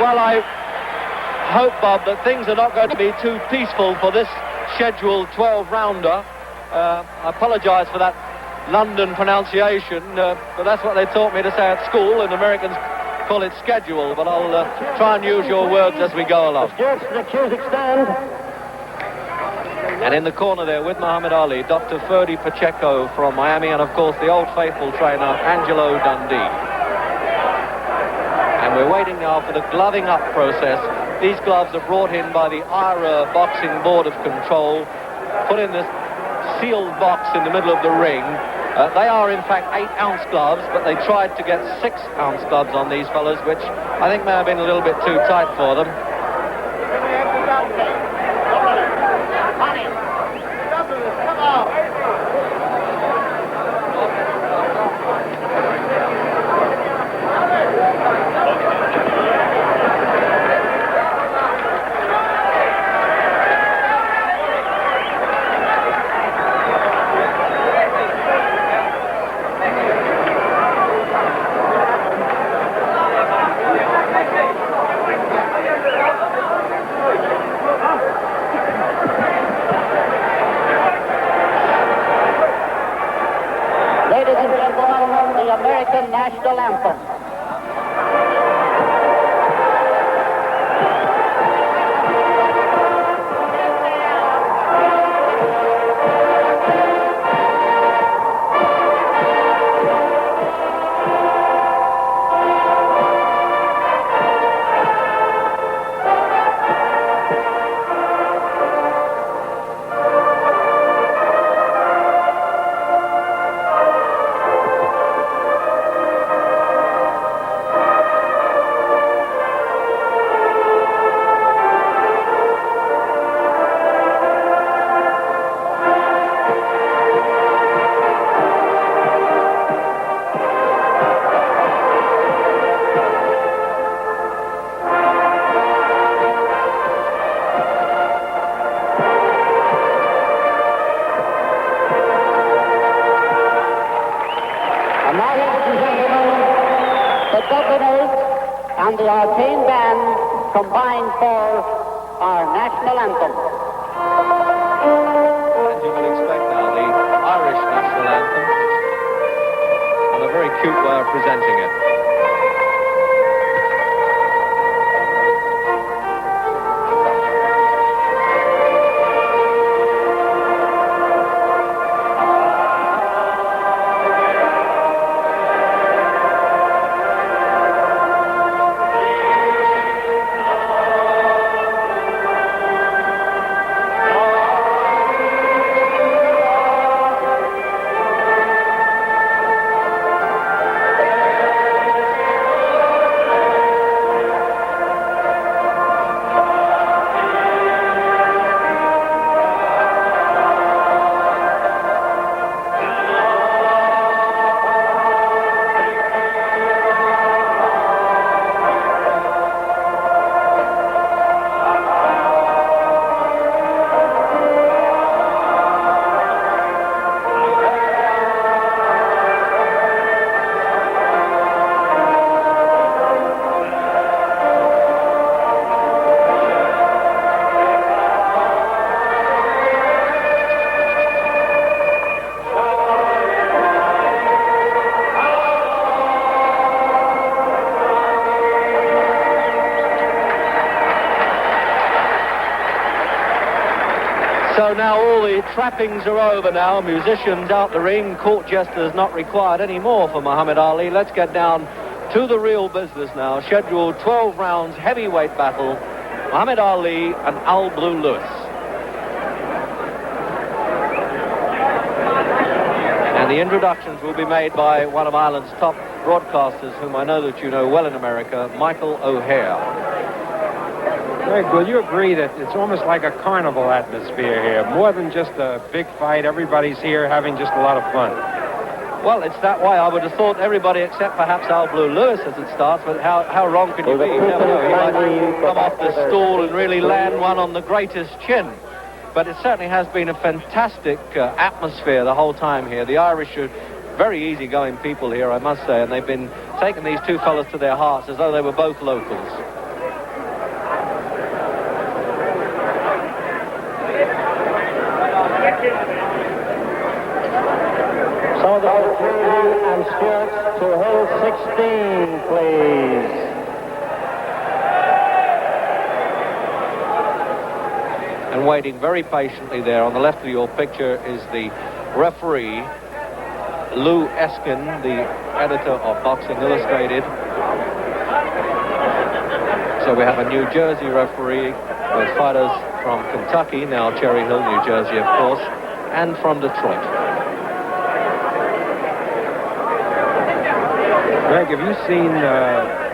Well, I hope, Bob, that things are not going to be too peaceful for this scheduled 12-rounder. I apologise for that London pronunciation, but that's what they taught me to say at school, and Americans call it schedule, but I'll try and use your words as we go along. And in the corner there with Muhammad Ali, Dr. Ferdy Pacheco from Miami, and of course the old faithful trainer, Angelo Dundee. And we're waiting now for the gloving up process. These gloves are brought in by the IRA Boxing Board of Control, put in this sealed box in the middle of the ring. They are in fact 8-ounce gloves, but they tried to get 6-ounce gloves on these fellas, which I think may have been a little bit too tight for them. National anthem. And the arcane band combined for our national anthem. And you will expect now the Irish national anthem, and a very cute way of presenting it. So now all the trappings are over now. Musicians out the ring, court jesters not required anymore for Muhammad Ali. Let's get down to the real business now. Scheduled 12 rounds heavyweight battle. Muhammad Ali and Al Blue Lewis. And the introductions will be made by one of Ireland's top broadcasters, whom I know that you know well in America, Michael O'Hare. Greg, will you agree that it's almost like a carnival atmosphere here? More than just a big fight, everybody's here having just a lot of fun. Well, it's that way. I would have thought everybody except perhaps Al Blue Lewis as it starts, but how wrong can you be? You never know. He might come off the stool and really land one on the greatest chin. But it certainly has been a fantastic atmosphere the whole time here. The Irish are very easygoing people here, I must say, and they've been taking these two fellas to their hearts as though they were both locals. order for jersey and shirts to Hill 16, please. And waiting very patiently there on the left of your picture is the referee, Lou Eskin, the editor of Boxing Illustrated. So we have a New Jersey referee with fighters from Kentucky, now Cherry Hill, New Jersey, of course, and from Detroit. Greg, have you seen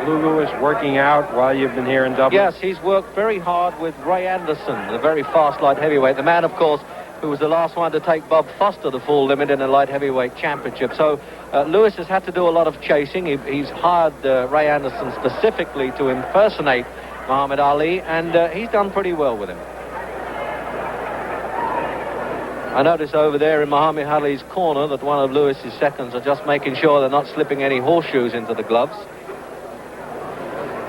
Lou Lewis working out while you've been here in Dublin? Yes, he's worked very hard with Ray Anderson, the very fast light heavyweight. The man, of course, who was the last one to take Bob Foster the full limit in a light heavyweight championship. So Lewis has had to do a lot of chasing. He's hired Ray Anderson specifically to impersonate Muhammad Ali, and he's done pretty well with him. I notice over there in Muhammad Ali's corner that one of Lewis's seconds are just making sure they're not slipping any horseshoes into the gloves.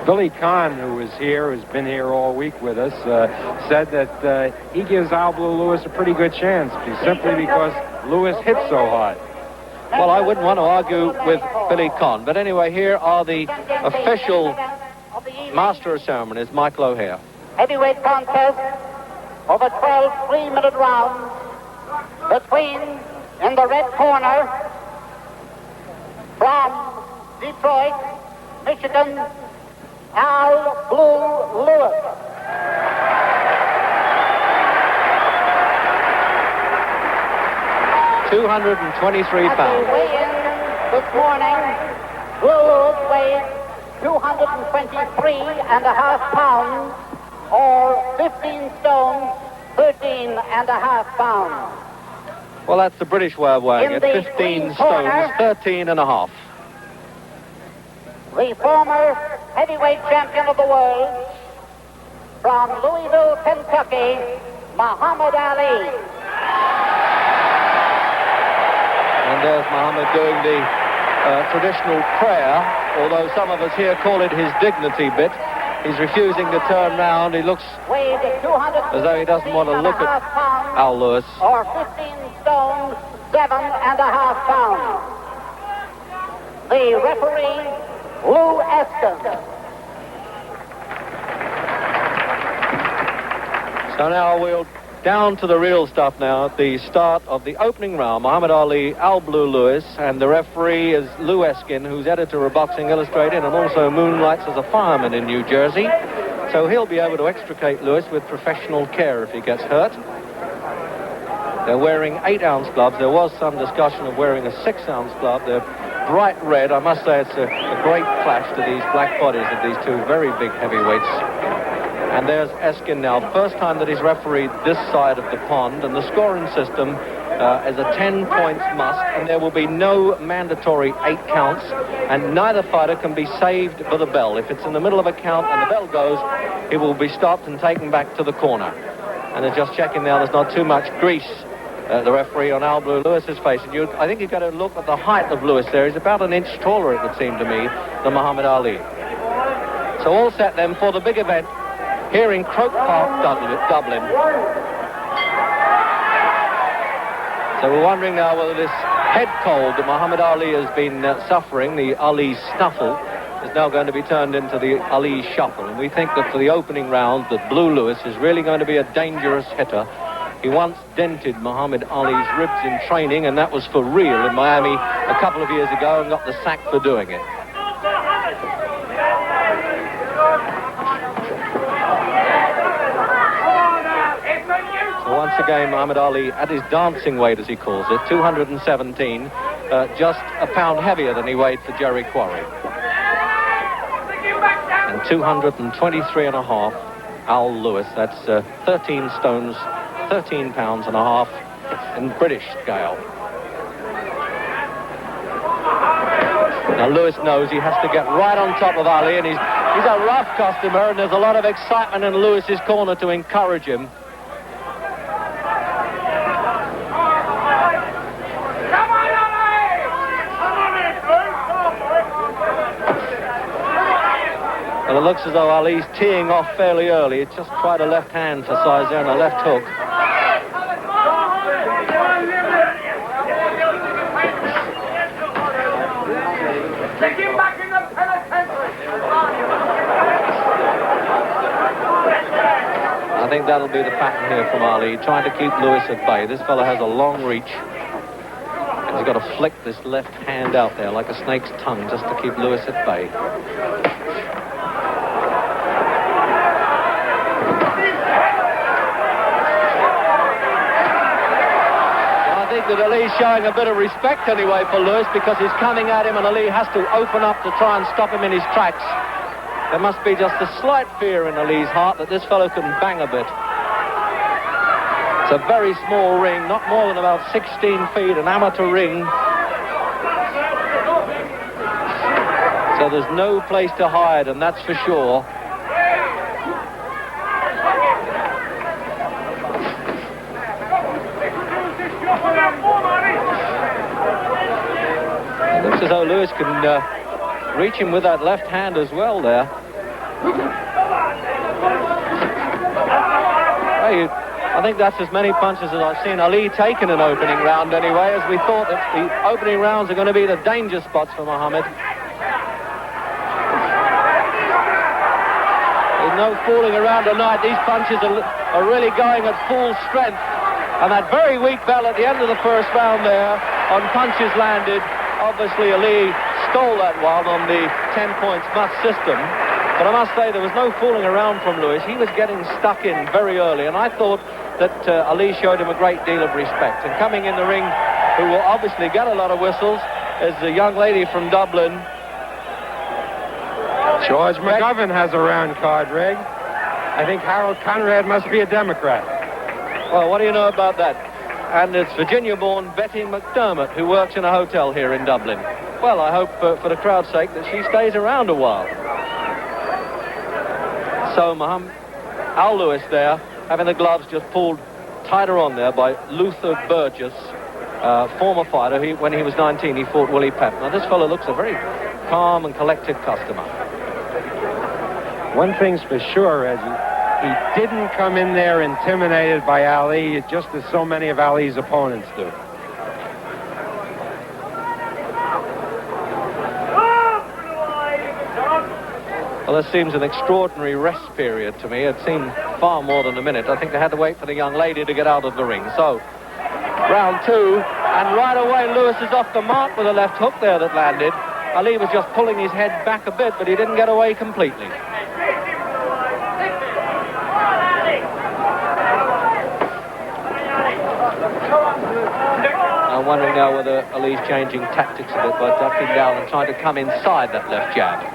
Billy Kahn, who is here, who's been here all week with us, said that he gives Al Blue Lewis a pretty good chance, simply because Lewis hits so hard. Well, I wouldn't want to argue with Billy Kahn, but anyway, here are the official master of ceremonies, Michael O'Hare. Heavyweight contest over 12 3-minute rounds between, in the red corner, from Detroit, Michigan, Al Blue Lewis. £223. At the weigh-in this morning, Blue Lewis weighed 223.5 pounds, or 15 stone, 13.5 pounds. Well, that's the British way of weighing it. In the 15 green stones, corner, 13.5. The former heavyweight champion of the world, from Louisville, Kentucky, Muhammad Ali. And there's Muhammad doing the traditional prayer, although some of us here call it his dignity bit. He's refusing to turn round. He looks as though he doesn't want to look at Al Lewis. Or 15 stone, 7.5 pounds. The referee, Lou Eskin. So now we'll down to the real stuff now at the start of the opening round. Muhammad Ali, Al Blue Lewis, and the referee is Lou Eskin, who's editor of Boxing Illustrated and also moonlights as a fireman in New Jersey. So he'll be able to extricate Lewis with professional care if he gets hurt. They're wearing 8-ounce gloves. There was some discussion of wearing a 6-ounce glove. They're bright red. I must say it's a great clash to these black bodies of these two very big heavyweights. And there's Eskin now. First time that he's refereed this side of the pond. And the scoring system is a 10 points must. And there will be no mandatory 8 counts. And neither fighter can be saved for the bell. If it's in the middle of a count and the bell goes, he will be stopped and taken back to the corner. And they're just checking now there's not too much grease. The referee on Al Blue Lewis's face. And I think you've got to look at the height of Lewis there. He's about an inch taller, it would seem to me, than Muhammad Ali. So all set then for the big event here in Croke Park, Dublin. So we're wondering now whether this head cold that Muhammad Ali has been suffering, the Ali snuffle, is now going to be turned into the Ali shuffle. And we think that for the opening round, that Blue Lewis is really going to be a dangerous hitter. He once dented Muhammad Ali's ribs in training, and that was for real in Miami a couple of years ago, and got the sack for doing it. So once again, Muhammad Ali at his dancing weight, as he calls it, 217, just a pound heavier than he weighed for Jerry Quarry. And 223.5, Al Lewis. That's 13 stones, 13 pounds and a half in British scale. Now Lewis knows he has to get right on top of Ali, and he's a rough customer, and there's a lot of excitement in Lewis's corner to encourage him. Well, it looks as though Ali's teeing off fairly early. It's just tried a left hand for size there and a left hook. think that'll be the pattern here from Ali, trying to keep Lewis at bay. This fellow has a long reach. He's got to flick this left hand out there like a snake's tongue just to keep Lewis at bay. I think that Ali's showing a bit of respect anyway for Lewis, because he's coming at him and Ali has to open up to try and stop him in his tracks. There must be just a slight fear in Ali's heart that this fellow can bang a bit. It's a very small ring, not more than about 16 feet, an amateur ring. So there's no place to hide, and that's for sure. It looks as though Lewis can reach him with that left hand as well there. I think that's as many punches as I've seen Ali take in an opening round anyway, as we thought that the opening rounds are going to be the danger spots for Muhammad. There's no fooling around tonight. These punches are really going at full strength. And that very weak bell at the end of the first round there on punches landed. Obviously Ali stole that one on the 10 points must system. But I must say there was no fooling around from Lewis. He was getting stuck in very early, and I thought that Ali showed him a great deal of respect. And coming in the ring, who will obviously get a lot of whistles, is a young lady from Dublin. George McGovern has a round card, Reg. I think Harold Conrad must be a Democrat. Well, what do you know about that? And it's Virginia-born Betty McDermott, who works in a hotel here in Dublin. Well, I hope for the crowd's sake that she stays around a while. So Al Lewis there, having the gloves just pulled tighter on there by Luther Burgess, former fighter. When he was 19, he fought Willie Pep. Now, this fellow looks a very calm and collected customer. One thing's for sure, Reggie. He didn't come in there intimidated by Ali, just as so many of Ali's opponents do. Well, this seems an extraordinary rest period to me. It seemed far more than a minute. I think they had to wait for the young lady to get out of the ring. So, round two, and right away Lewis is off the mark with a left hook there that landed. Ali was just pulling his head back a bit, but he didn't get away completely. I'm wondering now whether Ali's changing tactics a bit by ducking down and trying to come inside that left jab.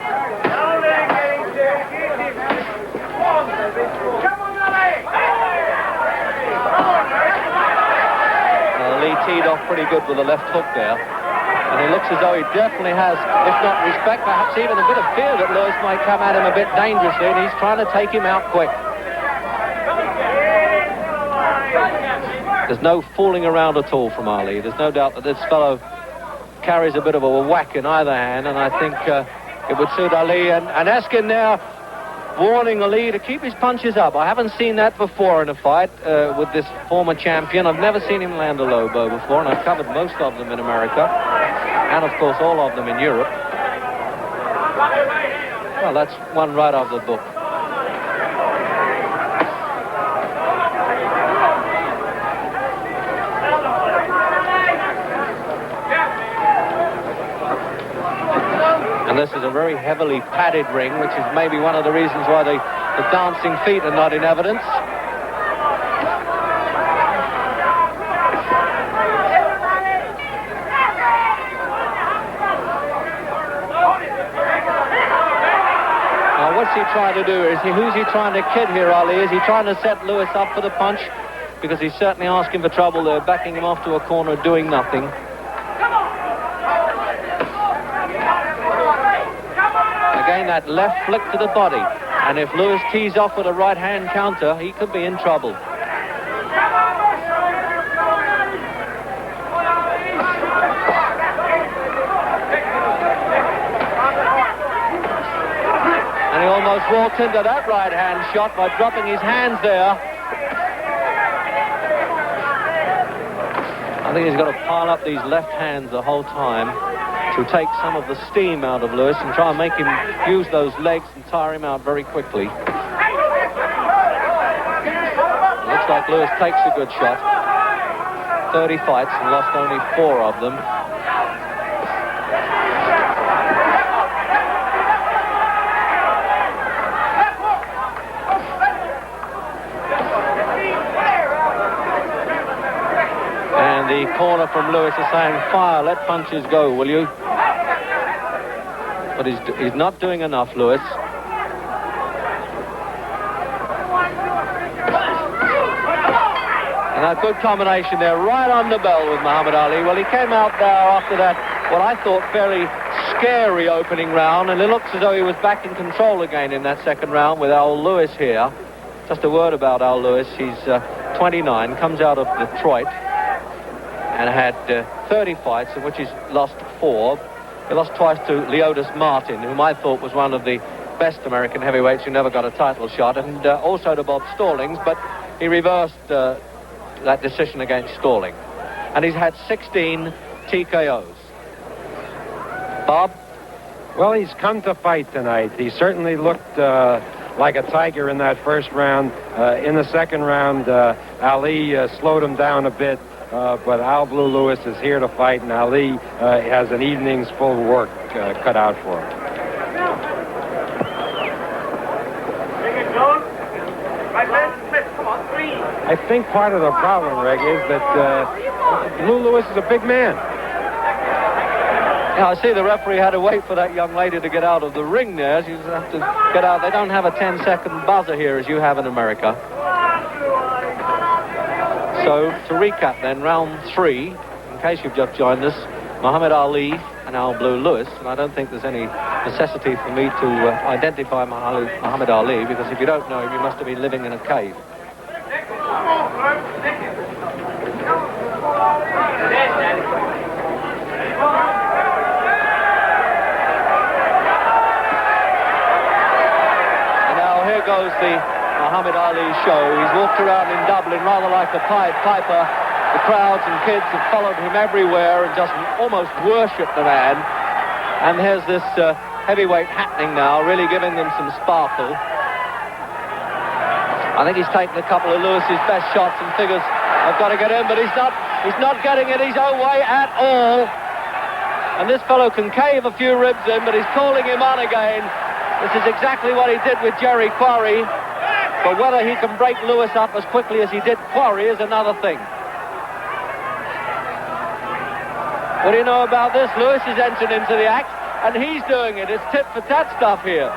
Ali teed off pretty good with the left hook there. And he looks as though he definitely has, if not respect, perhaps even a bit of fear that Lewis might come at him a bit dangerously, and he's trying to take him out quick. There's no fooling around at all from Ali. There's no doubt that this fellow carries a bit of a whack in either hand, and I think it would suit Ali. And Eskin now warning Ali to keep his punches up. I haven't seen that before in a fight with this former champion. I've never seen him land a low blow before, and I've covered most of them in America, and of course all of them in Europe. Well, that's one right out of the book. And this is a very heavily padded ring, which is maybe one of the reasons why the dancing feet are not in evidence. Now, what's he trying to do? Who's he trying to kid here, Ali? Is he trying to set Lewis up for the punch? Because he's certainly asking for trouble there, backing him off to a corner, doing nothing. Again, that left flick to the body. And if Lewis tees off with a right-hand counter, he could be in trouble. And he almost walked into that right-hand shot by dropping his hands there. I think he's got to pile up these left hands the whole time to take some of the steam out of Lewis and try and make him use those legs and tire him out very quickly. like Lewis takes a good shot. 30 fights and lost only 4 of them. And the corner from Lewis is saying, fire, let punches go, will you? But he's not doing enough, Lewis. And a good combination there, right on the bell with Muhammad Ali. Well, he came out there after that, what I thought fairly scary opening round, and it looks as though he was back in control again in that second round with Al Lewis here. Just a word about Al Lewis. He's 29, comes out of Detroit, and had 30 fights, in which he's lost 4. He lost twice to Leotis Martin, whom I thought was one of the best American heavyweights who never got a title shot, and also to Bob Stallings, but he reversed that decision against Stalling. And he's had 16 TKOs. Bob? Well, he's come to fight tonight. He certainly looked like a tiger in that first round. In the second round, Ali slowed him down a bit, but Al Blue Lewis is here to fight, and Ali has an evening's full work cut out for him. I think part of the problem, Reg, is that Blue Lewis is a big man. Yeah, I see the referee had to wait for that young lady to get out of the ring there. She just have to get out. They don't have a 10-second buzzer here as you have in America. So, to recap then, round 3, in case you've just joined us, Muhammad Ali and Al Blue Lewis, and I don't think there's any necessity for me to identify Muhammad Ali, because if you don't know him, you must have been living in a cave. Goes the Muhammad Ali show. He's walked around in Dublin rather like a Pied Piper. The crowds and kids have followed him everywhere and just almost worshipped the man. And here's this heavyweight happening now, really giving them some sparkle. I think he's taken a couple of Lewis's best shots and figures I've got to get in, but he's not getting it his own way at all. And this fellow can cave a few ribs in, but he's calling him on again. This is exactly what he did with Jerry Quarry. But whether he can break Lewis up as quickly as he did Quarry is another thing. What do you know about this? Lewis is entered into the act, and he's doing it. It's tit-for-tat stuff here.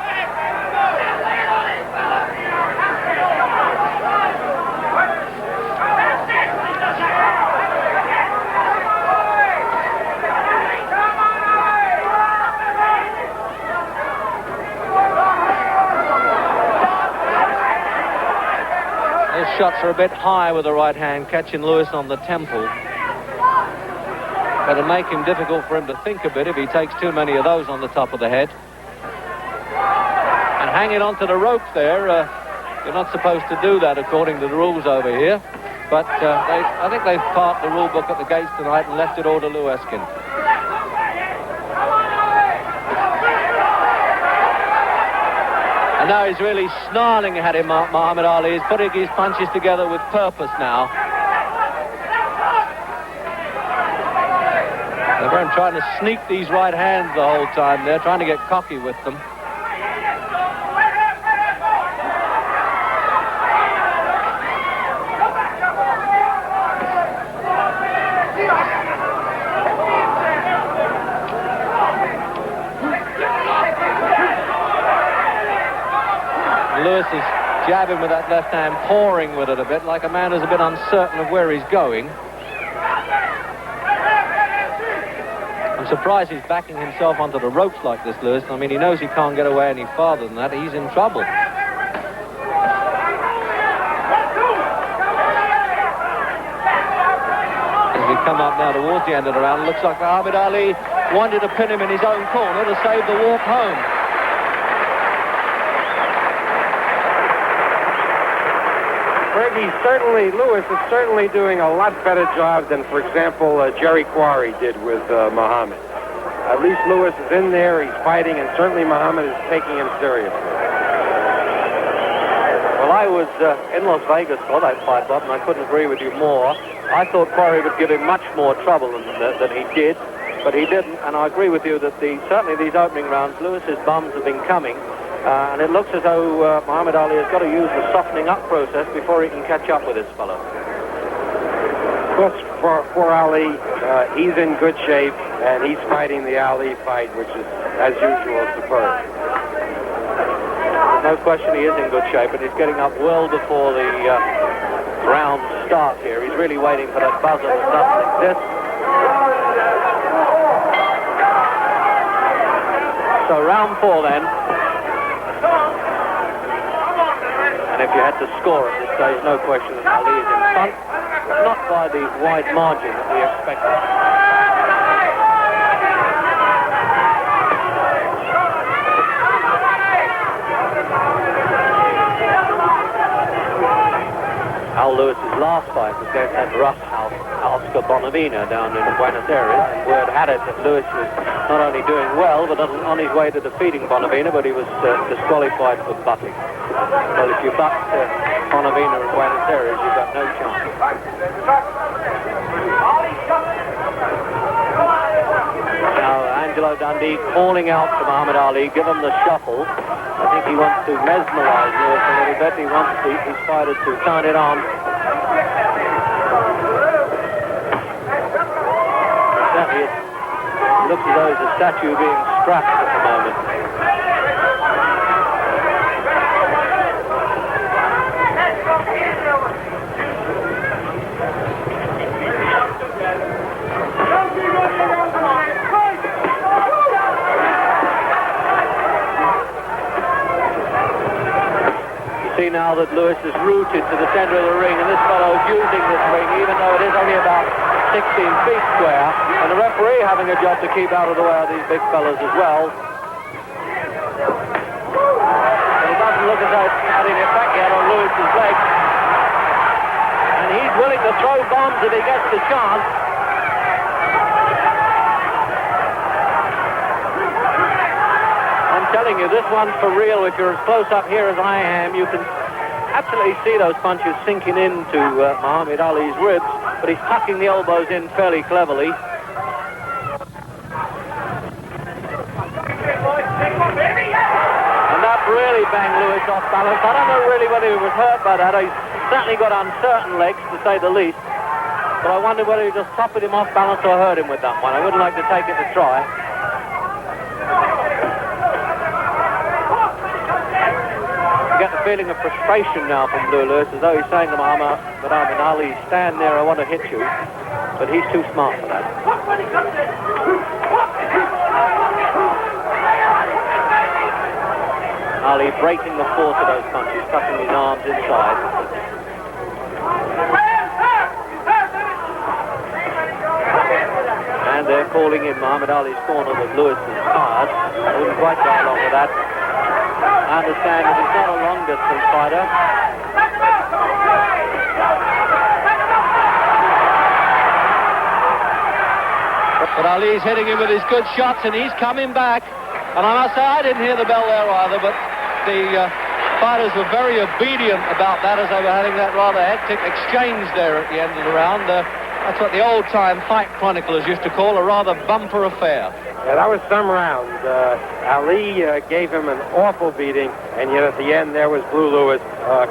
Shots are a bit high with the right hand, catching Lewis on the temple. That'll make him difficult for him to think a bit if he takes too many of those on the top of the head. And hanging onto the rope there, you're not supposed to do that according to the rules over here. But I think they've parked the rule book at the gates tonight and left it all to Leweskin. And now he's really snarling at him, Muhammad Ali. He's putting his punches together with purpose now. They're trying to sneak these right hands the whole time. They're trying to get cocky with them. Lewis is jabbing with that left hand, pouring with it a bit, like a man who's a bit uncertain of where he's going. I'm surprised he's backing himself onto the ropes like this, Lewis. I mean, he knows he can't get away any farther than that. He's in trouble. As we come up now towards the end of the round, it looks like Muhammad Ali wanted to pin him in his own corner to save the walk home. Lewis is certainly doing a lot better job than, for example, Jerry Quarry did with Muhammad. At least Lewis is in there, he's fighting, and certainly Muhammad is taking him seriously. Well, I was in Las Vegas for that fight, Bob, and I couldn't agree with you more. I thought Quarry would give him much more trouble than he did, but he didn't, and I agree with you that certainly these opening rounds, Lewis's bums have been coming, and it looks as though Muhammad Ali has got to use the softening up process before he can catch up with this fellow. Of course, for Ali, he's in good shape, and he's fighting the Ali fight, which is, as usual, superb. No question he is in good shape, and he's getting up well before the round starts here. He's really waiting for that buzzer that doesn't exist. So round 4 then. And if you had to score at this stage, no question that Ali is in front. Not by the wide margin that we expected. Al Lewis's last fight was against that rough Oscar Bonavina down in Buenos Aires. Word had it that Lewis was not only doing well, but on his way to defeating Bonavina, but he was disqualified for butting. Well, if you butt Bonavina in Buenos Aires, you've got no chance. Now, Angelo Dundee calling out to Muhammad Ali, give him the shuffle. I think he wants to mesmerize Lewis a little bit. He wants his fighter to turn it on. Certainly it looks as though it's a statue being scrapped at the moment. See now that Lewis is rooted to the center of the ring, and this fellow is using this ring, even though it is only about 16 feet square, and the referee having a job to keep out of the way of these big fellows as well. But it doesn't look as though it's having an effect yet on Lewis's legs, and he's willing to throw bombs if he gets the chance. I'm telling you, this one's for real. If you're as close up here as I am, you can absolutely see those punches sinking into Muhammad Ali's ribs, but he's tucking the elbows in fairly cleverly. And that really banged Lewis off balance. I don't know really whether he was hurt by that. He's certainly got uncertain legs, to say the least. But I wonder whether he just toppled him off balance or hurt him with that one. I wouldn't like to take it to try. You get the feeling of frustration now from Blue Lewis, as though he's saying to Muhammad Ali, stand there, I want to hit you. But he's too smart for that. Ali breaking the force of those punches, tucking his arms inside. And they're calling in Muhammad Ali's corner that Lewis is tired. I wouldn't quite go along with that. I understand that he's not a long-distance fighter. But Ali's hitting him with his good shots, and he's coming back. And I must say, I didn't hear the bell there either, but the fighters were very obedient about that as they were having that rather hectic exchange there at the end of the round. That's what the old-time fight chroniclers used to call a rather bumper affair. Yeah, that was some round. Ali gave him an awful beating, and yet at the end there was Blue Lewis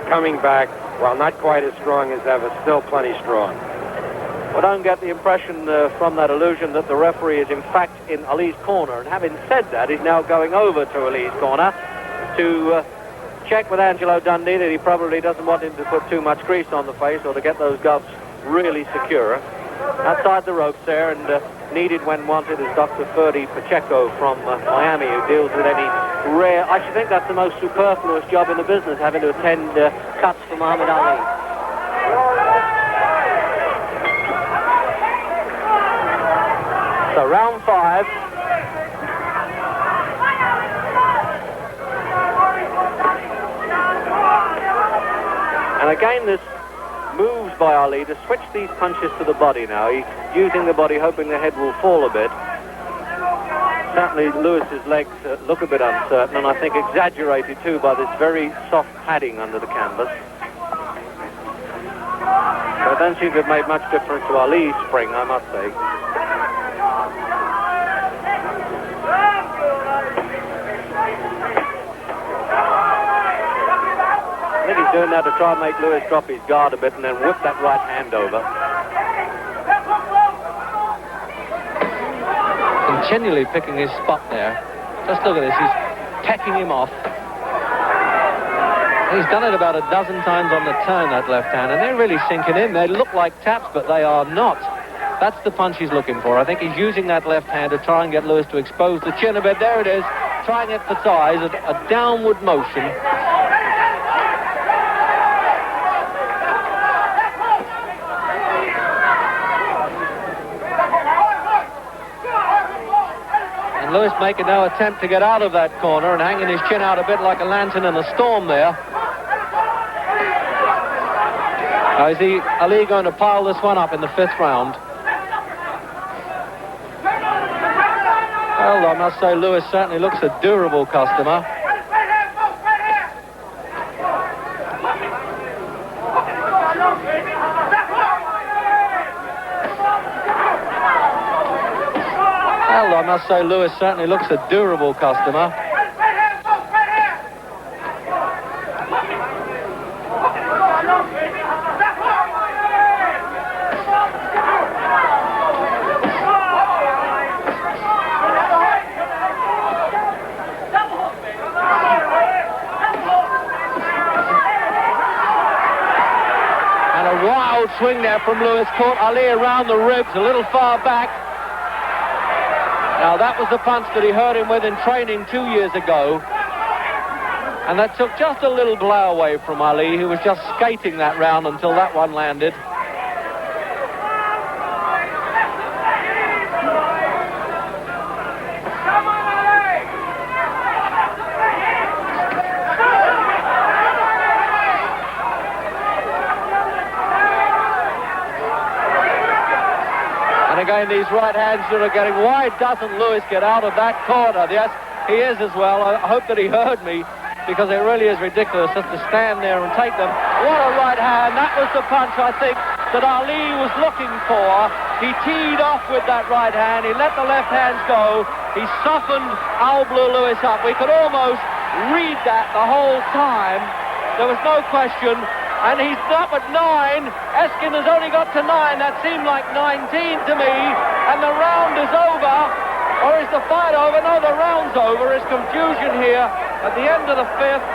coming back, while not quite as strong as ever, still plenty strong. I don't get the impression from that illusion that the referee is in fact in Ali's corner, and having said that, he's now going over to Ali's corner to check with Angelo Dundee that he probably doesn't want him to put too much grease on the face or to get those gloves really secure. Outside the ropes there, and needed when wanted, is Dr. Ferdy Pacheco from Miami, who deals with any rare... I should think that's the most superfluous job in the business, having to attend cuts for Muhammad Ali. So round 5. And again, this moves by Ali to switch these punches to the body now. He's using the body, hoping the head will fall a bit. Certainly Lewis's legs look a bit uncertain, and I think exaggerated too by this very soft padding under the canvas. But I don't seem to have made much difference to Ali's spring, I must say. I think he's doing that to try and make Lewis drop his guard a bit and then whip that right hand over. Continually picking his spot there. Just look at this, he's tacking him off. He's done it about a dozen times on the turn, that left hand, and they're really sinking in. They look like taps, but they are not. That's the punch he's looking for. I think he's using that left hand to try and get Lewis to expose the chin a bit. There it is, trying it for size, a downward motion. And Lewis making no attempt to get out of that corner and hanging his chin out a bit like a lantern in a storm there. Now, is Ali going to pile this one up in the 5th round? Well, I must say Lewis certainly looks a durable customer. Well, I must say Lewis certainly looks a durable customer. Swing there from Lewis, caught Ali around the ribs, a little far back. Now that was the punch that he hurt him with in training 2 years ago. And that took just a little blow away from Ali, who was just skating that round until that one landed. Again, these right hands that are getting... Why doesn't Lewis get out of that corner? Yes, he is as well. I hope that he heard me, because it really is ridiculous just to stand there and take them. What a right hand. That was the punch, I think, that Ali was looking for. He teed off with that right hand. He let the left hands go. He softened Al Blue Lewis up. We could almost read that the whole time. There was no question. And he's up at 9. Eskin has only got to 9. That seemed like 19 to me. And the round is over. Or is the fight over? No, the round's over. There's confusion here at the end of the 5th.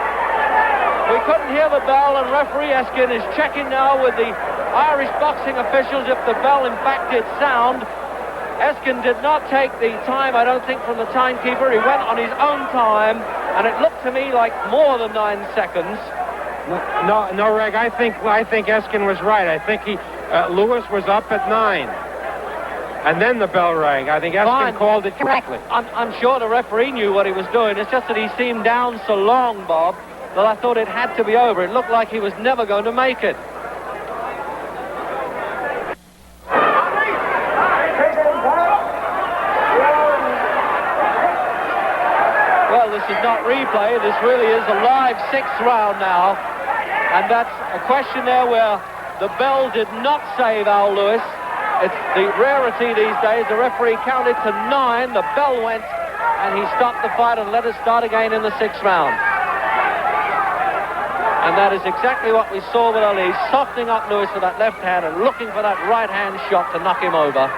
We couldn't hear the bell, and referee Eskin is checking now with the Irish boxing officials if the bell in fact did sound. Eskin did not take the time, I don't think, from the timekeeper. He went on his own time, and it looked to me like more than 9 seconds. No, Reg. I think Eskin was right. I think Lewis was up at 9, and then the bell rang. I think Eskin called it correctly. I'm sure the referee knew what he was doing. It's just that he seemed down so long, Bob, that I thought it had to be over. It looked like he was never going to make it. Well, this is not replay. This really is a live 6th round now. And that's a question there where the bell did not save Al Lewis. It's the rarity these days. The referee counted to 9. The bell went, and he stopped the fight and let it start again in the 6th round. And that is exactly what we saw with Ali, softening up Lewis with that left hand and looking for that right hand shot to knock him over.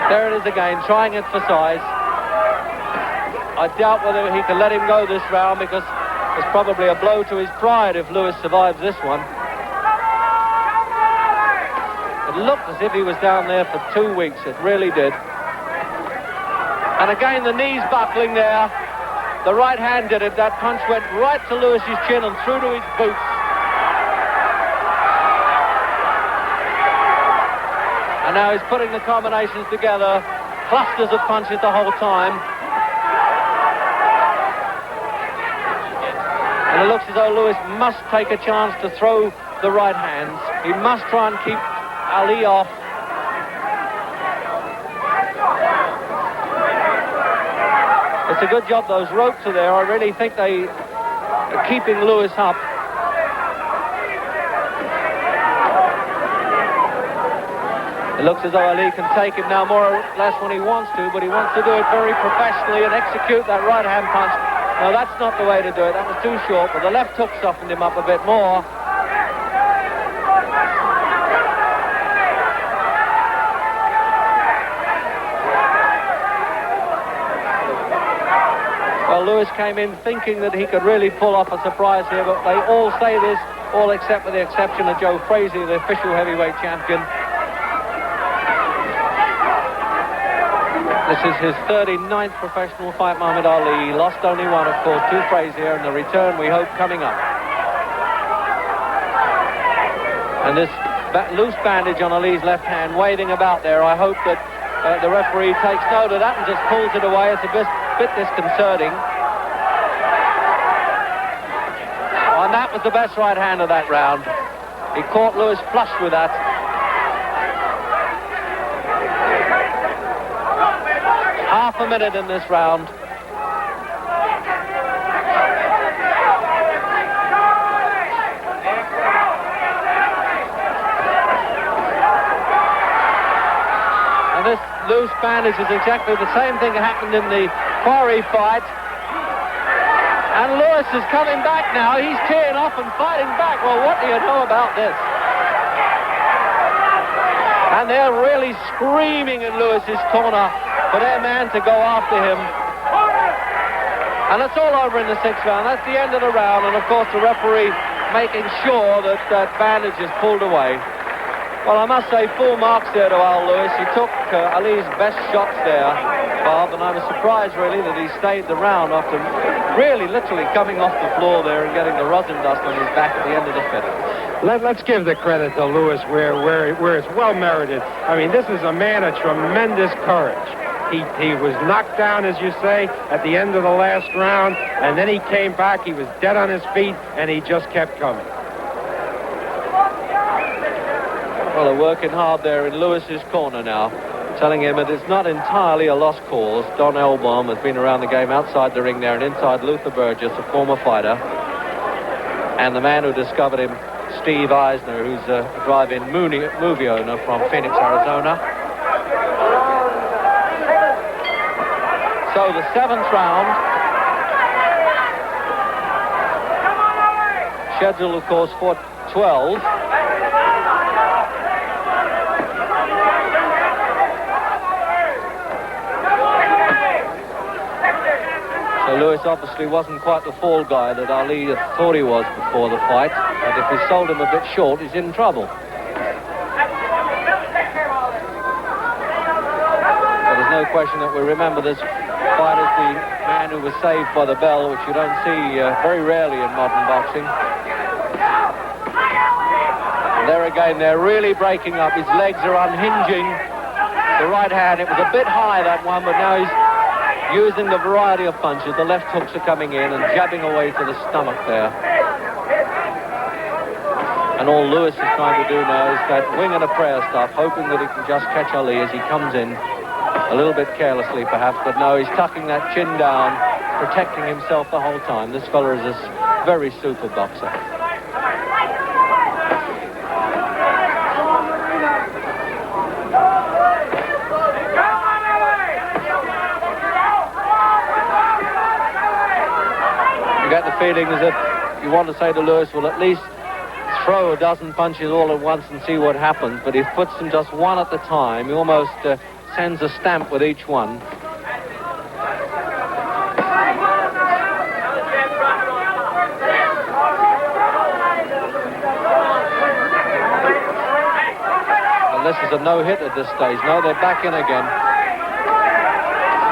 There it is again, trying it for size. I doubt whether he can let him go this round, because it's probably a blow to his pride if Lewis survives this one. It looked as if he was down there for 2 weeks. It really did. And again, the knees buckling there. The right hand did it. That punch went right to Lewis's chin and through to his boots. And now he's putting the combinations together. Clusters of punches the whole time. And it looks as though Lewis must take a chance to throw the right hands. He must try and keep Ali off. It's a good job those ropes are there. I really think they are keeping Lewis up. It looks as though Ali can take him now more or less when he wants to, but he wants to do it very professionally and execute that right-hand punch. No, that's not the way to do it. That was too short, but the left hook softened him up a bit more. Well, Lewis came in thinking that he could really pull off a surprise here, but they all say this, all except with the exception of Joe Frazier, the official heavyweight champion. This is his 39th professional fight, Muhammad Ali. He lost only one, of course, to Frazier, and the return, we hope, coming up. And this loose bandage on Ali's left hand waving about there, I hope that the referee takes note of that and just pulls it away. It's a bit disconcerting. And that was the best right hand of that round. He caught Lewis flush with that. Half a minute in this round. And this loose bandage is exactly the same thing that happened in the Quarry fight. And Lewis is coming back now. He's teeing off and fighting back. Well, what do you know about this? And they're really screaming in Lewis's corner for their man to go after him. And it's all over in the sixth round. That's the end of the round. And, of course, the referee making sure that that bandage is pulled away. Well, I must say, full marks there to Al Lewis. He took Ali's best shots there, Bob, and I was surprised, really, that he stayed the round after really literally coming off the floor there and getting the rosin dust on his back at the end of the fifth. Let's give the credit to Lewis where it's well merited. I mean, this is a man of tremendous courage. He was knocked down, as you say, at the end of the last round, and then he came back. He was dead on his feet, and he just kept coming. Well, they're working hard there in Lewis's corner now, telling him that it's not entirely a lost cause. Don Elbaum has been around the game outside the ring there, and inside Luther Burgess, a former fighter, and the man who discovered him, Steve Eisner, who's a drive-in movie owner from Phoenix, Arizona. So the seventh round, scheduled, of course, for 12. So Lewis obviously wasn't quite the fall guy that Ali thought he was before the fight. And if he sold him a bit short, he's in trouble. But there's no question that we remember this fight as the man who was saved by the bell, which you don't see very rarely in modern boxing. And there again, they're really breaking up. His legs are unhinging. The right hand, it was a bit high, that one, but now he's using the variety of punches. The left hooks are coming in and jabbing away to the stomach there. And all Lewis is trying to do now is that wing and a prayer stuff, hoping that he can just catch Ali as he comes in, a little bit carelessly perhaps, but no, he's tucking that chin down, protecting himself the whole time. This fella is a very super boxer. You get the feeling as if you want to say to Lewis, well, at least throw a dozen punches all at once and see what happens, but he puts them just one at a time. He almost sends a stamp with each one. And this is a no-hit at this stage. No, they're back in again.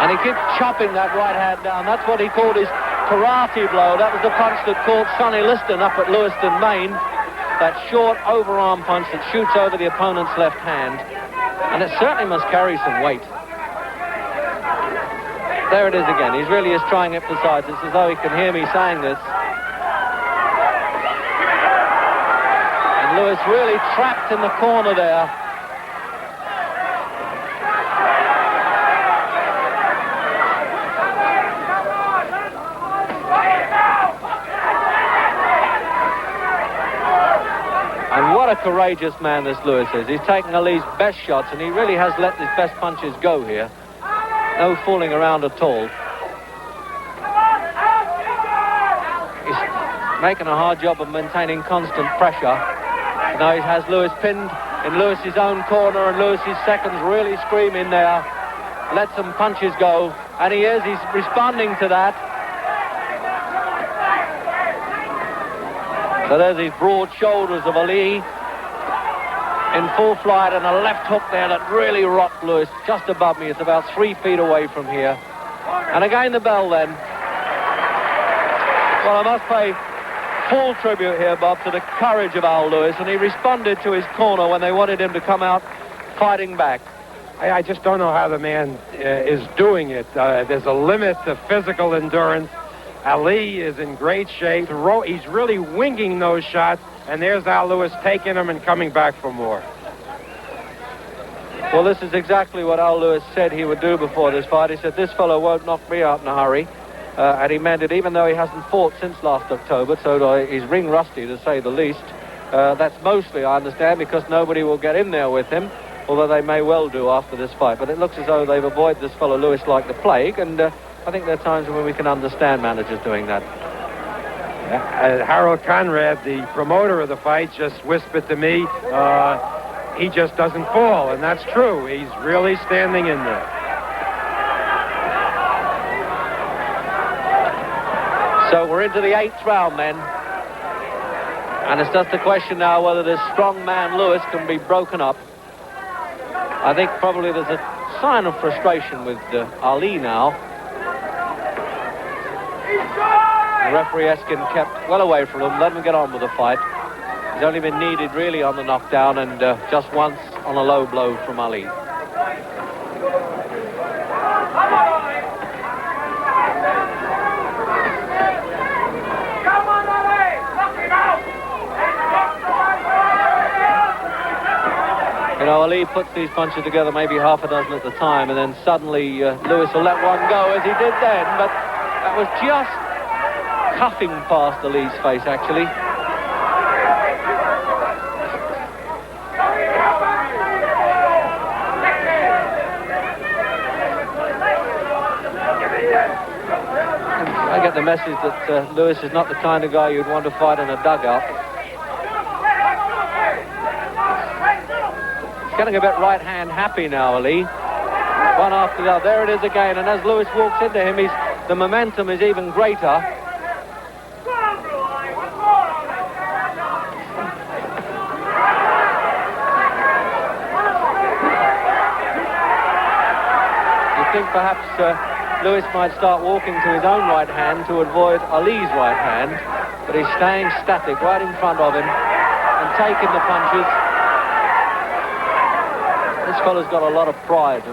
And he keeps chopping that right hand down. That's what he called his karate blow. That was the punch that caught Sonny Liston up at Lewiston, Maine. That short overarm punch that shoots over the opponent's left hand. And it certainly must carry some weight. There it is again. He really is trying it besides. It's as though he can hear me saying this. And Lewis really trapped in the corner there. courageous man, this Lewis is. He's taken Ali's best shots, and he really has let his best punches go here. No fooling around at all. He's making a hard job of maintaining constant pressure. Now he has Lewis pinned in Lewis's own corner, and Lewis's seconds really screaming there. Let some punches go, and he's responding to that. So there's these broad shoulders of Ali in full flight, and a left hook there that really rocked Lewis just above me. It's about 3 feet away from here. And again the bell then. Well, I must pay full tribute here, Bob, to the courage of Al Lewis, and he responded to his corner when they wanted him to come out fighting back. I just don't know how the man is doing it. There's a limit to physical endurance. Ali is in great shape. He's really winging those shots, and there's Al Lewis taking them and coming back for more. Well, this is exactly what Al Lewis said he would do before this fight. He said, this fellow won't knock me out in a hurry. And he meant it, even though he hasn't fought since last October, so he's ring rusty, to say the least. That's mostly, I understand, because nobody will get in there with him, although they may well do after this fight. But it looks as though they've avoided this fellow Lewis like the plague, and I think there are times when we can understand managers doing that. Harold Conrad, the promoter of the fight, just whispered to me, he just doesn't fall, and that's true. He's really standing in there. So we're into the 8th round then. And it's just a question now whether this strong man Lewis can be broken up. I think probably there's a sign of frustration with Ali now. The referee Eskin kept well away from him, let him get on with the fight. He's only been needed really on the knockdown, and just once on a low blow from Ali. You know, Ali puts these punches together maybe half a dozen at the time, and then suddenly Lewis will let one go, as he did then, but that was just cuffing past Ali's face, actually. I get the message that Lewis is not the kind of guy you'd want to fight in a dugout. Getting a bit right-hand happy now, Ali. One after the other. There it is again, and as Lewis walks into him, the momentum is even greater. You think perhaps Lewis might start walking to his own right hand to avoid Ali's right hand, but he's staying static right in front of him and taking the punches. This fellow's got a lot of pride.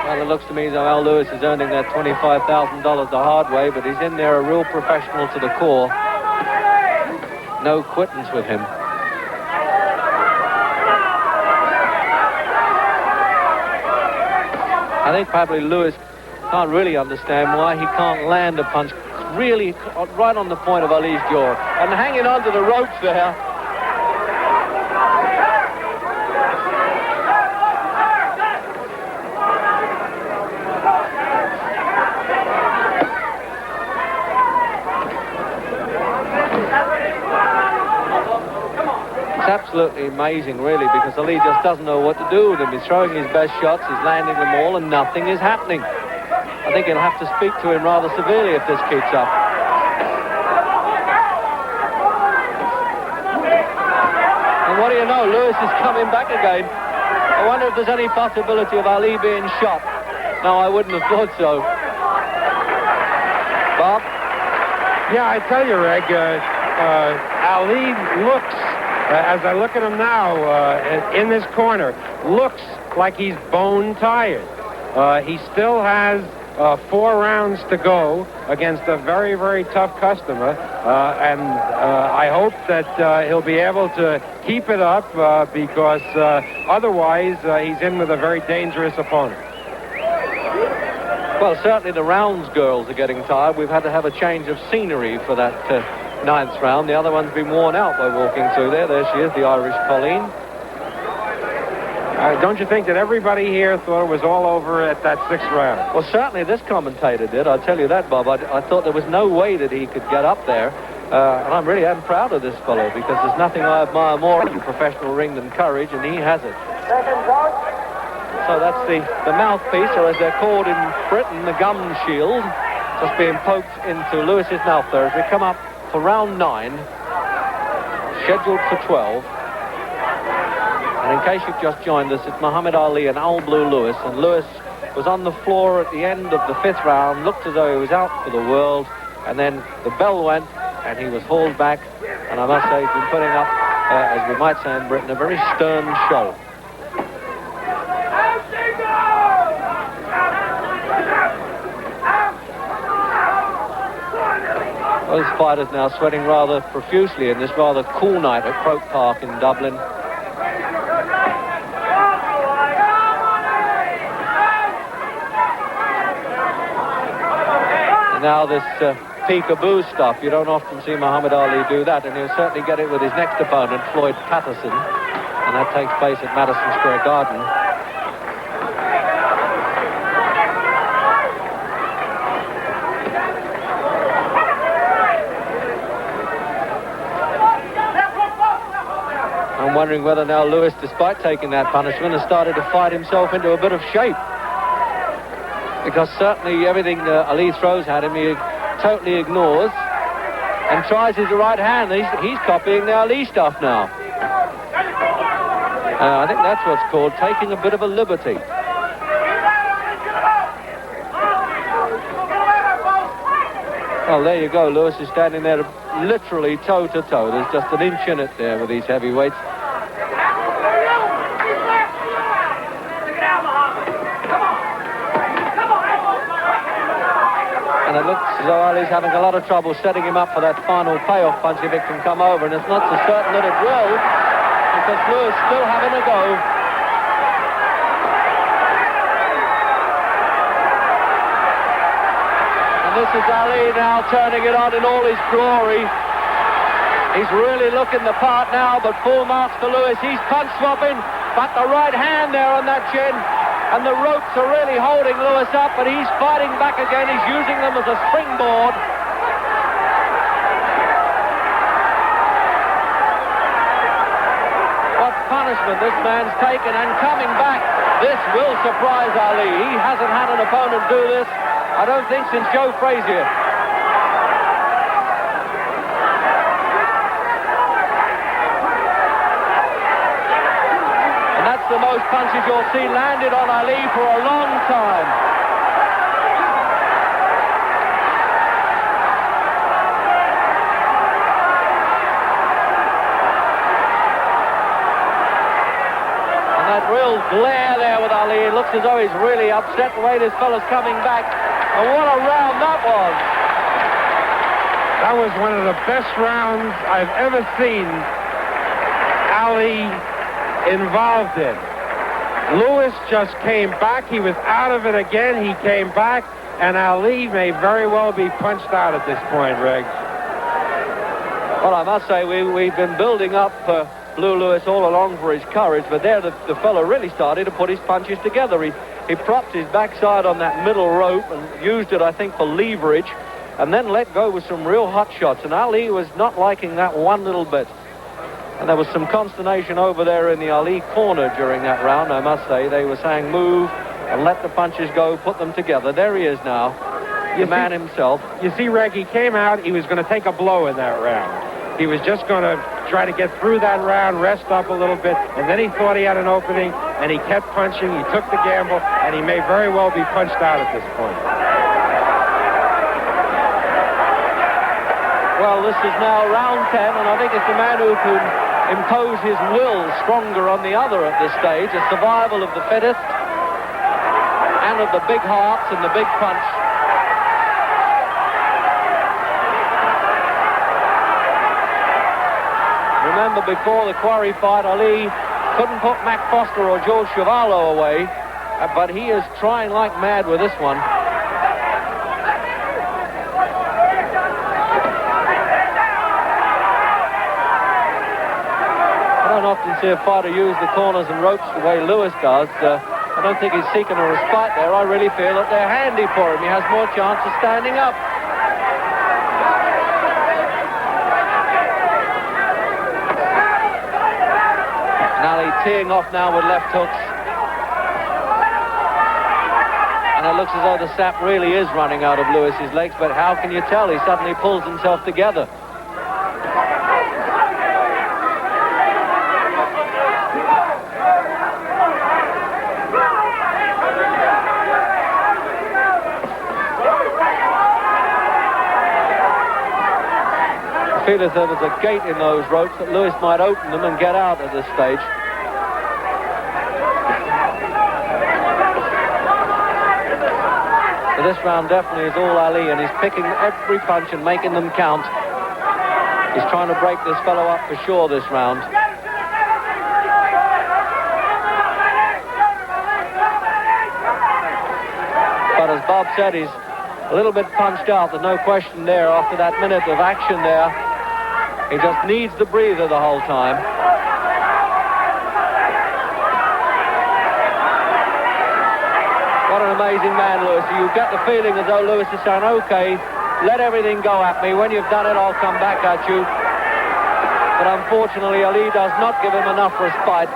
Well, it looks to me as though Al Lewis is earning that $25,000 the hard way, but he's in there a real professional to the core. No quittance with him. I think probably Lewis can't really understand why he can't land a punch really right on the point of Ali's jaw. And hanging on to the ropes there. It's absolutely amazing, really, because Ali just doesn't know what to do with him. He's throwing his best shots, he's landing them all, and nothing is happening. I think he'll have to speak to him rather severely if this keeps up. And what do you know, Lewis is coming back again. I wonder if there's any possibility of Ali being shot. No, I wouldn't have thought so. Bob? Yeah, I tell you, Reg, Ali looks, as I look at him now in this corner, looks like he's bone tired. He still has 4 rounds to go against a very, very tough customer, and I hope that he'll be able to keep it up because otherwise he's in with a very dangerous opponent. Well, certainly the rounds girls are getting tired. We've had to have a change of scenery for that 9th round. The other one's been worn out by walking through there. There she is, the Irish Colleen. Don't you think that everybody here thought it was all over at that 6th round? Well, certainly this commentator did. I'll tell you that, Bob. I thought there was no way that he could get up there. And I really am proud of this fellow because there's nothing I admire more in a professional ring than courage, and he has it. So that's the mouthpiece, or as they're called in Britain, the gum shield, just being poked into Lewis's mouth there as we come up for round 9, scheduled for 12. And in case you've just joined us, it's Muhammad Ali and Al Blue Lewis, and Lewis was on the floor at the end of the 5th round, looked as though he was out for the world, and then the bell went and he was hauled back, and I must say he's been putting up, as we might say in Britain, a very stern show. Both fighters now sweating rather profusely in this rather cool night at Croke Park in Dublin. And now this peekaboo stuff, you don't often see Muhammad Ali do that, and he'll certainly get it with his next opponent, Floyd Patterson, and that takes place at Madison Square Garden. I'm wondering whether now Lewis, despite taking that punishment, has started to fight himself into a bit of shape. Because certainly everything Ali throws at him, he totally ignores and tries his right hand. He's copying the Ali stuff now. I think that's what's called taking a bit of a liberty. Well, there you go. Lewis is standing there literally toe-to-toe. There's just an inch in it there with these heavyweights. And it looks as though Ali's having a lot of trouble setting him up for that final payoff punch if it can come over. And it's not so certain that it will, because Lewis still having a go. And this is Ali now turning it on in all his glory. He's really looking the part now, but full marks for Lewis. He's punch swapping, but the right hand there on that chin. And the ropes are really holding Lewis up, but he's fighting back again. He's using them as a springboard. What punishment this man's taken, and coming back. This will surprise Ali. He hasn't had an opponent do this, I don't think, since Joe Frazier. The most punches you'll see landed on Ali for a long time. And that real glare there with Ali, it looks as though he's really upset the way this fella's coming back. And what a round that was. That was one of the best rounds I've ever seen Ali involved in. Lewis just came back. He was out of it again. He came back, and Ali may very well be punched out at this point, Riggs. Well, I must say, we've been building up Blue Lewis all along for his courage, but there the fellow really started to put his punches together. He propped his backside on that middle rope and used it, I think, for leverage, and then let go with some real hot shots, and Ali was not liking that one little bit. And there was some consternation over there in the Ali corner during that round, I must say. They were saying, move and let the punches go, put them together. There he is now, the man himself. You see, Reg, he came out, he was going to take a blow in that round. He was just going to try to get through that round, rest up a little bit, and then he thought he had an opening, and he kept punching, he took the gamble, and he may very well be punched out at this point. Well, this is now round 10, and I think it's the man who can impose his will stronger on the other at this stage, a survival of the fittest. man of the big hearts and the big punch. Remember, before the Quarry fight, Ali couldn't put Mac Foster or George Chuvalo away, but he is trying like mad with this one. I don't often see a fighter use the corners and ropes the way Lewis does. I don't think he's seeking a respite there. I really feel that they're handy for him. He has more chance of standing up. Ali teeing off now with left hooks. And it looks as though the sap really is running out of Lewis's legs, but how can you tell? He suddenly pulls himself together. I feel as though there's a gate in those ropes that Lewis might open them and get out at this stage. So this round definitely is all Ali, and he's picking every punch and making them count. He's trying to break this fellow up for sure this round. But as Bob said, he's a little bit punched out. There's no question there after that minute of action there. He just needs the breather the whole time. What an amazing man, Lewis. You get the feeling as though Lewis is saying, okay, let everything go at me. When you've done it, I'll come back at you. But unfortunately, Ali does not give him enough respite.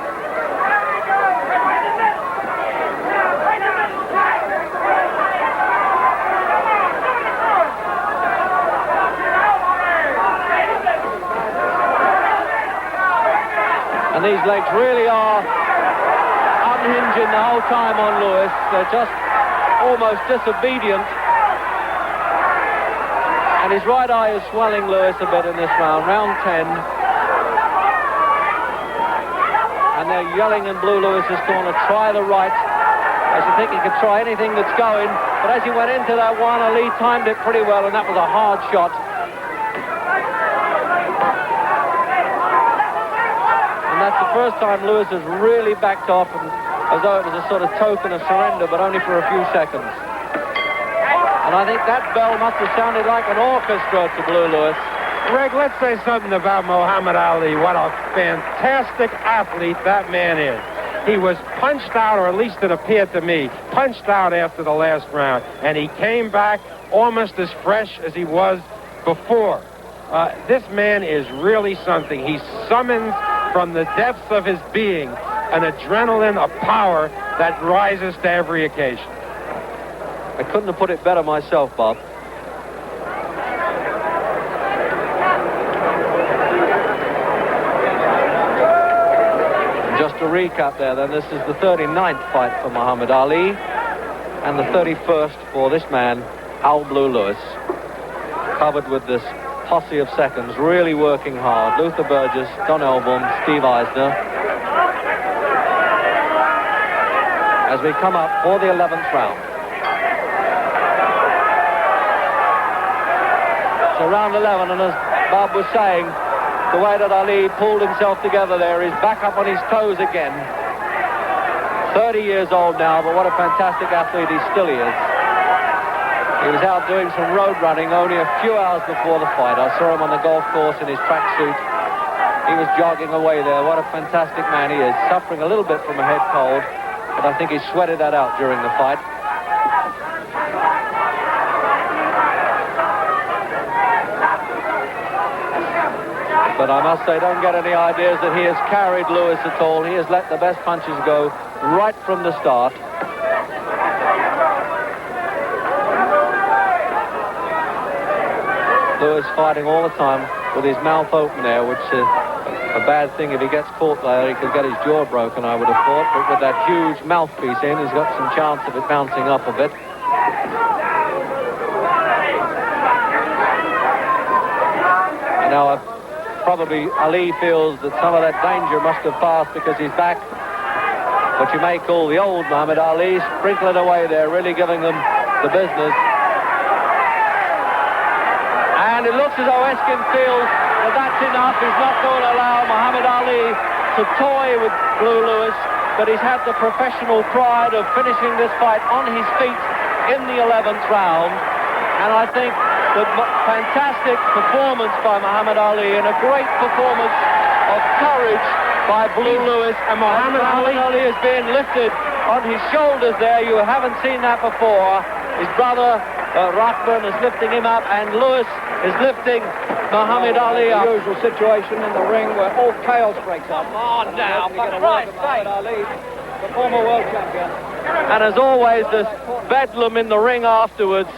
And these legs really are unhinging the whole time on Lewis. They're just almost disobedient. And his right eye is swelling Lewis a bit in this round, round 10. And they're yelling in Blue Lewis's corner, try the right. As you think he could try anything that's going. But as he went into that one, Ali timed it pretty well, and that was a hard shot. And that's the first time Lewis has really backed off, and as though it was a sort of token of surrender, but only for a few seconds. And I think that bell must have sounded like an orchestra to Blue Lewis. Greg, let's say something about Muhammad Ali. What a fantastic athlete that man is. He was punched out, or at least it appeared to me, punched out after the last round, and he came back almost as fresh as he was before. This man is really something. He summons from the depths of his being an adrenaline, a power that rises to every occasion. I couldn't have put it better myself, Bob. And just to recap there, then, this is the 39th fight for Muhammad Ali and the 31st for this man, Al Blue Lewis. Covered with this posse of seconds, really working hard. Luther Burgess, Don Elbaum, Steve Eisner. As we come up for the 11th round. So round 11, and as Bob was saying, the way that Ali pulled himself together there, he's back up on his toes again. 30 years old now, but what a fantastic athlete he still is. He was out doing some road running only a few hours before the fight. I saw him on the golf course in his tracksuit. He was jogging away there. What a fantastic man he is. Suffering a little bit from a head cold, but I think he sweated that out during the fight. But I must say, don't get any ideas that he has carried Lewis at all. He has let the best punches go right from the start. Lewis fighting all the time with his mouth open there, which is a bad thing. If he gets caught there, he could get his jaw broken, I would have thought. But with that huge mouthpiece in, he's got some chance of it bouncing up a bit. And now probably Ali feels that some of that danger must have passed because he's back what you may call the old Muhammad Ali, sprinkling away there, really giving them the business. And it looks as though Eskin feels that that's enough. He's not going to allow Muhammad Ali to toy with Blue Lewis, but he's had the professional pride of finishing this fight on his feet in the 11th round. And I think that fantastic performance by Muhammad Ali and a great performance of courage by Blue Lewis. And Muhammad Ali is being lifted on his shoulders there. You haven't seen that before. His brother Rahman is lifting him up, and Lewis is lifting Muhammad Ali up. The usual situation in the ring where all chaos breaks out. Come on now, for Christ's sake. Ali, the former world champion. And as always, there's bedlam in the ring afterwards.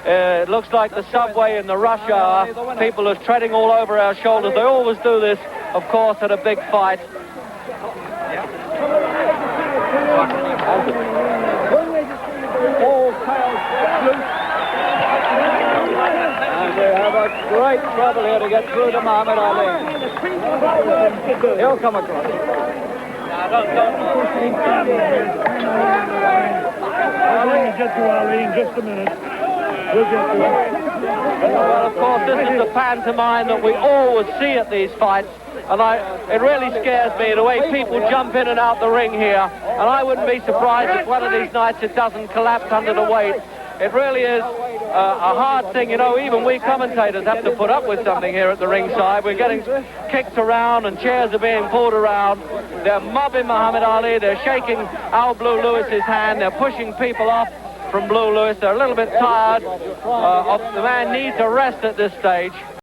It looks like the subway in the rush hour. People are treading all over our shoulders. They always do this, of course, at a big fight. All chaos loose. And they have a great trouble here to get through to Muhammad Ali. He'll come across. We'll get to Ali in just a minute. We'll get to him. Well, of course, this is the pantomime that we always see at these fights. And it really scares me the way people jump in and out the ring here. And I wouldn't be surprised if one of these nights it doesn't collapse under the weight. It really is a hard thing. You know, even we commentators have to put up with something here at the ringside. We're getting kicked around and chairs are being pulled around. They're mobbing Muhammad Ali. They're shaking Al Blue Lewis's hand. They're pushing people off from Blue Lewis. They're a little bit tired. The man needs a rest at this stage.